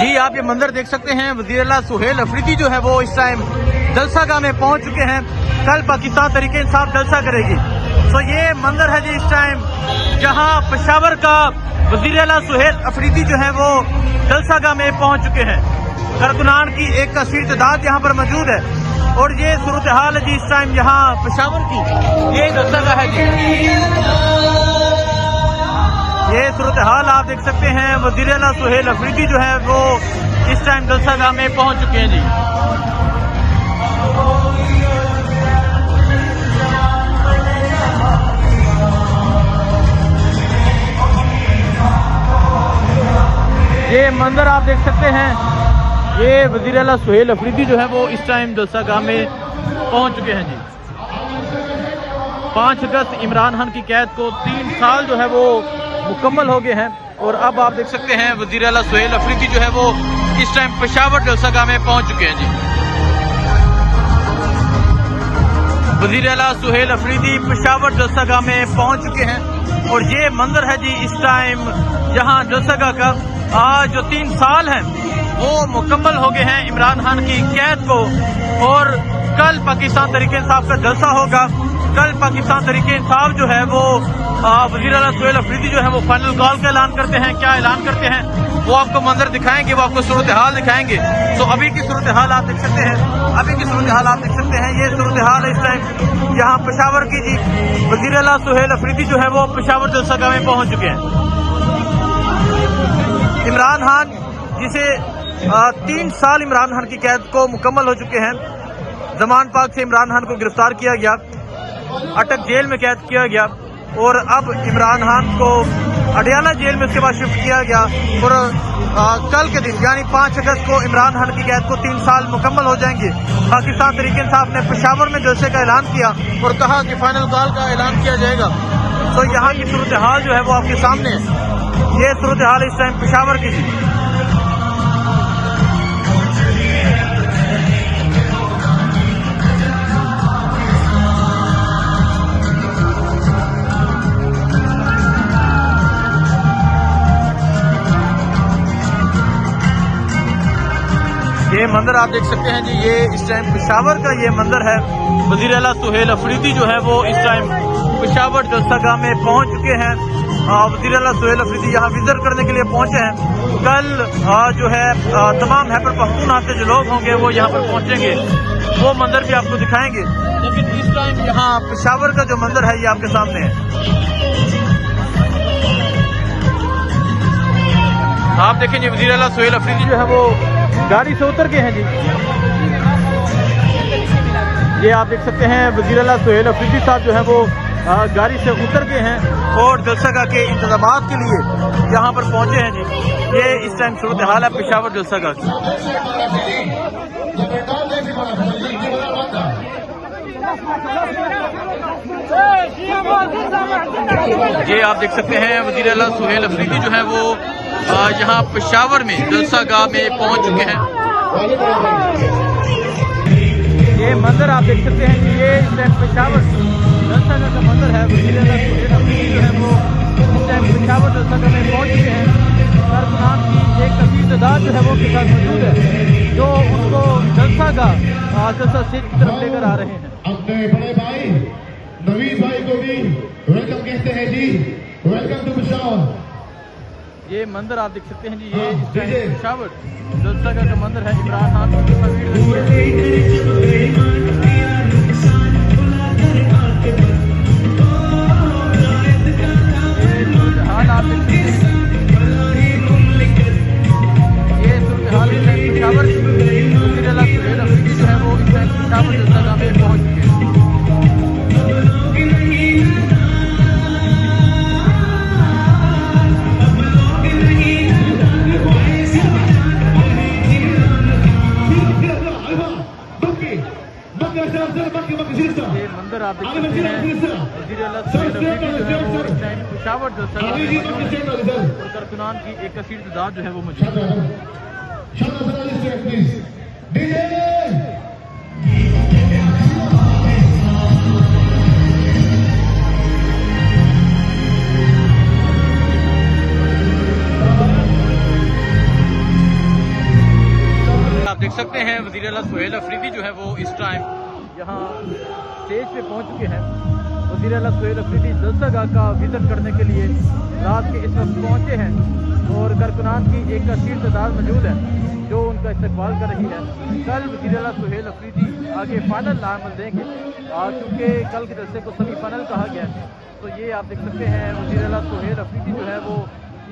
जी आप ये मंदिर देख सकते हैं, वज़ीर-ए-आला सुहेल अफरीदी जो है वो इस टाइम जलसागाह में पहुंच चुके हैं। कल पाकिस्तान तहरीक इंसाफ जलसा करेगी। तो ये मंदिर है जी इस टाइम जहां पेशावर का वज़ीर-ए-आला सुहेल अफरीदी जो है वो जलसागाह में पहुंच चुके हैं। कारकुनान की एक कसीर तादाद यहाँ पर मौजूद है और ये सूरत हाल है जी इस टाइम यहाँ पेशावर की। ये जलसागाह है जी, ये सूरत हाल आप देख सकते हैं। वज़ीर-ए-आला सुहेल अफरीदी जो है वो इस टाइम जलसागाह में पहुंच चुके हैं जी। ये मंदिर आप देख सकते हैं, ये वज़ीर-ए-आला सुहेल अफरीदी जो है वो इस टाइम जलसागाह में पहुंच चुके हैं जी। 5 अगस्त इमरान खान की कैद को 3 साल जो है वो मुकम्मल हो गए हैं और अब आप देख सकते हैं वज़ीर-ए-आला सुहेल अफरीदी जो है वो इस टाइम पेशावर जलसागाह में पहुंच चुके हैं जी। वज़ीर-ए-आला सुहेल अफरीदी पेशावर जलसागाह में पहुंच चुके हैं और ये मंदिर है जी इस टाइम जहां जलसागाह का आज जो 3 साल हैं वो मुकम्मल हो गए हैं इमरान खान की कैद को। और कल पाकिस्तान तहरीक इंसाफ का जलसा होगा। कल पाकिस्तान तहरीक इंसाफ जो है वो वज़ीर-ए-आला सुहेल अफरीदी जो है वो फाइनल कॉल का ऐलान करते हैं। क्या ऐलान करते हैं वो आपको मंदिर दिखाएंगे, वो आपको सूरत हाल दिखाएंगे। तो अभी की सूरत हाल आप देख सकते हैं, अभी की सूरत हाल आप देख सकते हैं। ये सूरत हाल है इस टाइम यहाँ पेशावर की जी। वज़ीर-ए-आला सुहेल अफरीदी जो है वो पेशावर जलसागाह में पहुंच चुके हैं। इमरान खान जिसे 3 साल इमरान खान की कैद को मुकम्मल हो चुके हैं। जमान पाक से इमरान खान को गिरफ्तार किया गया, अटक जेल में कैद किया गया और अब इमरान खान को अडियाला जेल में उसके बाद शिफ्ट किया गया। और कल के दिन यानी 5 अगस्त को इमरान खान की कैद को 3 साल मुकम्मल हो जाएंगे। पाकिस्तान तहरीक इंसाफ ने पेशावर में जलसे का ऐलान किया और कहा कि फाइनल कॉल का ऐलान किया जाएगा। तो यहाँ की सूरत हाल जो है वो आपके सामने है। ये सूरत हाल इस टाइम पेशावर की थी। ये मंदिर आप देख सकते हैं जी, ये इस टाइम पेशावर का ये मंदिर है। वज़ीर-ए-आला सुहेल अफरीदी जो है वो इस टाइम पेशावर जलसागाह में पहुंच चुके हैं। वज़ीर-ए-आला सुहेल अफरीदी यहाँ विजिट करने के लिए पहुंचे हैं। कल जो है तमाम खैबर पख्तूनख्वा से जो लोग होंगे वो यहाँ पर पहुंचेंगे, वो मंदिर भी आपको दिखाएंगे। लेकिन इस टाइम यहाँ पेशावर का जो मंदिर है ये आपके सामने है। आप देखेंगे वज़ीर-ए-आला सुहेल अफरीदी जो है वो गाड़ी से उतर गए हैं जी। ये आप देख सकते हैं वज़ीर-ए-आला सुहेल अफरीदी साहब जो है वो गाड़ी से उतर गए हैं और जलसागाह के इंतजामात के लिए यहाँ पर पहुंचे हैं जी। ये इस टाइम सूरत हाल है पेशावर जलसागाह की। ये आप देख सकते हैं वज़ीर-ए-आला सुहेल अफरीदी जो है वो यहाँ पेशावर में जलसागाह में पहुंच चुके हैं। ये मंदिर आप देख सकते हैं कि ये इस टाइम पेशावर जलसागाह का मंदिर है। वज़ीर-ए-आला सुहेल अफरीदी जो है वो इस टाइम पेशावर जलसागाह में पहुंच चुके हैं। कारकुनान की एक कसीर तादाद जो है वो के साथ मौजूद है जो उनको जलसागाह जलसा स्टेज की तरफ लेकर आ रहे हैं। अपने बड़े भाई नवीद भाई को भी वेलकम कहते हैं जी। Welcome to Peshawar. ये मंदिर आप देख सकते हैं जी, ये इस टाइम पेशावर जलसागाह का मंदिर है। इमरान खान की तस्वीर हाल आप देख सकते हैं। ये सूरत हाल इस टाइम पेशावर वज़ीर-ए-आला सुहेल अफरीदी जो है वो इस टाइम पेशावर जलसागाह में पहुंच चुके हैं। ये मंदिर आप देख सकते हैं वज़ीर-ए-आला सुहेल अफरीदी जो है वो इस टाइम पेशावर जलसागाह में मौजूद है और कारकुनान की एक कसीर तादाद जो है वो मौजूद है। आप देख सकते हैं वज़ीर आला सुहेल अफरीदी जो है वो इस टाइम यहाँ स्टेज पे पहुँच चुके हैं। वज़ीर आला सुहेल अफरीदी जलसागाह का विजिट करने के लिए रात के इस वक्त पहुँचे हैं और कारकुनान की एक कसीर तादाद मौजूद है जो उनका इस्तकबाल कर रही है। कल वज़ीर आला सुहेल अफरीदी आगे फाइनल नामल देंगे क्योंकि कल के जलसे को सेमीफाइनल कहा गया है। तो ये आप देख सकते हैं वज़ीर आला सुहेल अफरीदी जो है वो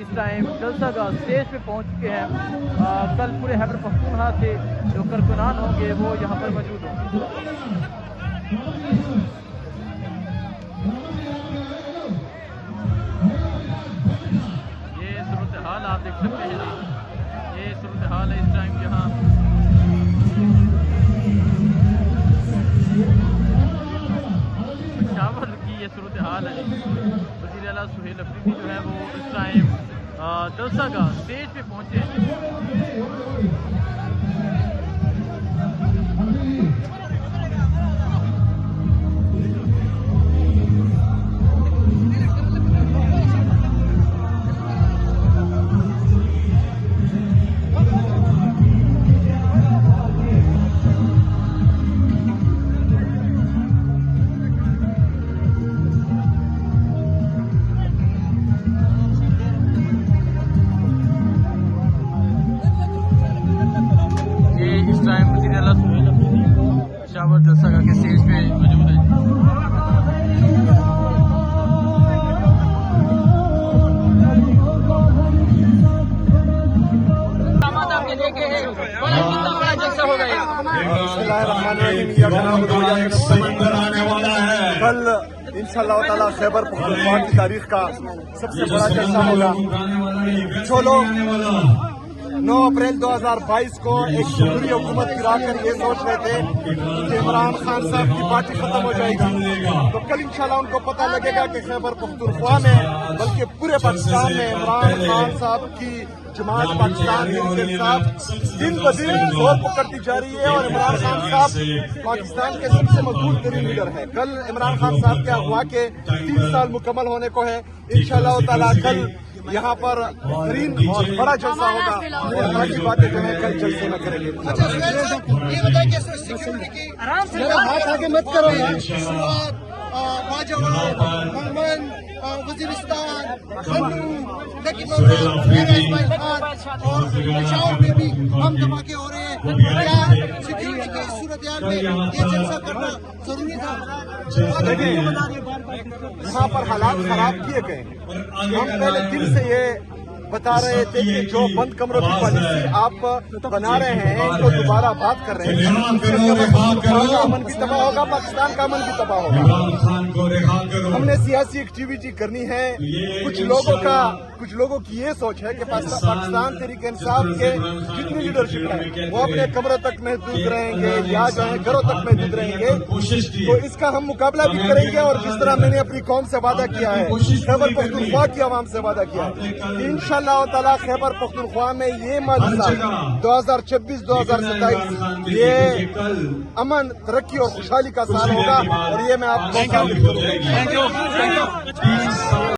इस टाइम जलसागाह स्टेज पे पहुंच चुके हैं। कल पूरे खैबर पख्तूनख्वा से जो कारकुनान होंगे वो यहाँ पर मौजूद होंगे। ये सूरत हाल आप देख सकते हैं जी, ये सूरत हाल है इस टाइम यहाँ। पेशावर की ये सूरत हाल है जी। वज़ीर आला सुहेल अफरीदी जो है वो इस टाइम जलसागाह स्टेज पे पहुंचे हैं। पेशावर जलसागाह के स्टेज पे मौजूद है। आपने देखे हैं कितना बड़ा जलसा होगा ये। कल इंशाअल्लाह ताला खैबर पख्तूनख्वा की तारीख का सबसे बड़ा जलसा होगा। जो लोग 9 अप्रैल 2022 को एक जमहूरी हुकूमत गिराकर ये सोच रहे थे कि इमरान खान साहब की पार्टी खत्म हो जाएगी, तो कल इंशाल्लाह उनको पता लगेगा कि खैबर पख्तूनख्वा में बल्कि पूरे पाकिस्तान में इमरान खान साहब की जमात पाकिस्तान के साथ दिन ब दिन जोर पकड़ती जा रही है और इमरान खान साहब पाकिस्तान के सबसे मजबूत तरीन लीडर है। कल इमरान खान साहब के अगवा के 3 साल मुकम्मल होने को है। इंशाअल्लाह ताला कल यहाँ पर बेहतरीन और बड़ा जलसा होगा और बाकी बातें जो है कल जलसे में करेंगे। ये बताइए सिक्योरिटी की आराम से हाथ आगे मत करो यार। मंगन वजीरिस्तान लेकिन और पेशावर में भी हम धमाके हो रहे हैं। क्या सिक्योरिटी की सूरत में ये जलसा करना जरूरी था? यहाँ पर हालात खराब किए गए। हम पहले दिन से ये बता रहे थे कि जो बंद कमरों की पॉलिसी आप बना रहे हैं तो दोबारा बात कर रहे हैं, का अमन भी तबाह होगा, पाकिस्तान का अमन भी तबाह होगा। हमने सियासी एक्टिविटी करनी है। कुछ लोगों की ये सोच है कि पाकिस्तान तहरीक इंसाफ के जितनी लीडरशिप है वो अपने कमरों तक महदूद रहेंगे या जो है घरों तक महदूद रहेंगे। तो इसका हम मुकाबला भी करेंगे और जिस तरह मैंने अपनी कौम से वादा किया है, खैबर पख्तूनख्वा की आवाम से वादा किया है, इंशाअल्लाह ताला खैबर पख्तूनख्वा में ये मौजूदा 2026-2027 ये अमन, तरक्की और खुशहाली का साल होगा और ये मैं आपको